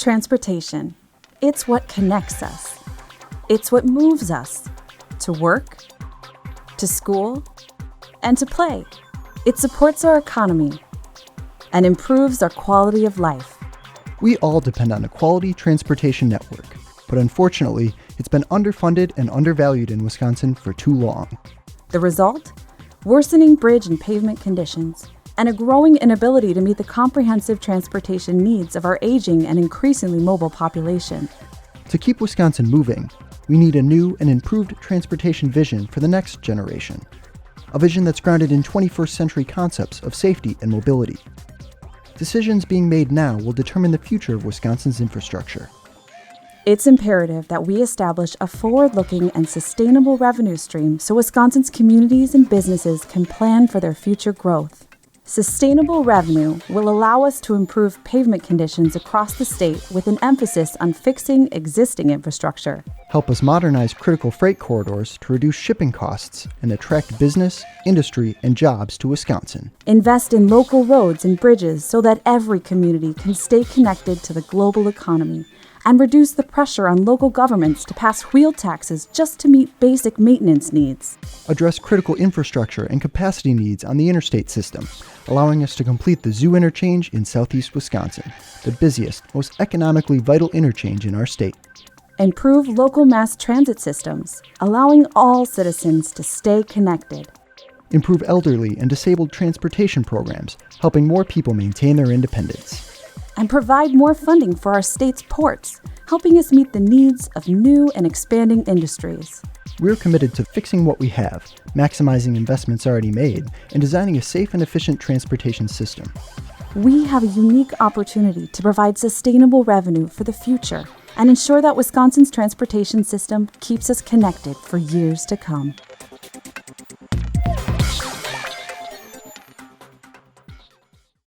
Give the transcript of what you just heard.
Transportation. It's what connects us. It's what moves us to work, to school, and to play. It supports our economy and improves our quality of life. We all depend on a quality transportation network, but unfortunately, it's been underfunded and undervalued in Wisconsin for too long. The result? Worsening bridge and pavement conditions, and a growing inability to meet the comprehensive transportation needs of our aging and increasingly mobile population. To keep Wisconsin moving, we need a new and improved transportation vision for the next generation. A vision that's grounded in 21st century concepts of safety and mobility. Decisions being made now will determine the future of Wisconsin's infrastructure. It's imperative that we establish a forward-looking and sustainable revenue stream so Wisconsin's communities and businesses can plan for their future growth. Sustainable revenue will allow us to improve pavement conditions across the state with an emphasis on fixing existing infrastructure. Help us modernize critical freight corridors to reduce shipping costs and attract business, industry, and jobs to Wisconsin. Invest in local roads and bridges so that every community can stay connected to the global economy, and reduce the pressure on local governments to pass wheel taxes just to meet basic maintenance needs. Address critical infrastructure and capacity needs on the interstate system, allowing us to complete the Zoo Interchange in southeast Wisconsin, the busiest, most economically vital interchange in our state. Improve local mass transit systems, allowing all citizens to stay connected. Improve elderly and disabled transportation programs, helping more people maintain their independence. And provide more funding for our state's ports, helping us meet the needs of new and expanding industries. We're committed to fixing what we have, maximizing investments already made, and designing a safe and efficient transportation system. We have a unique opportunity to provide sustainable revenue for the future and ensure that Wisconsin's transportation system keeps us connected for years to come.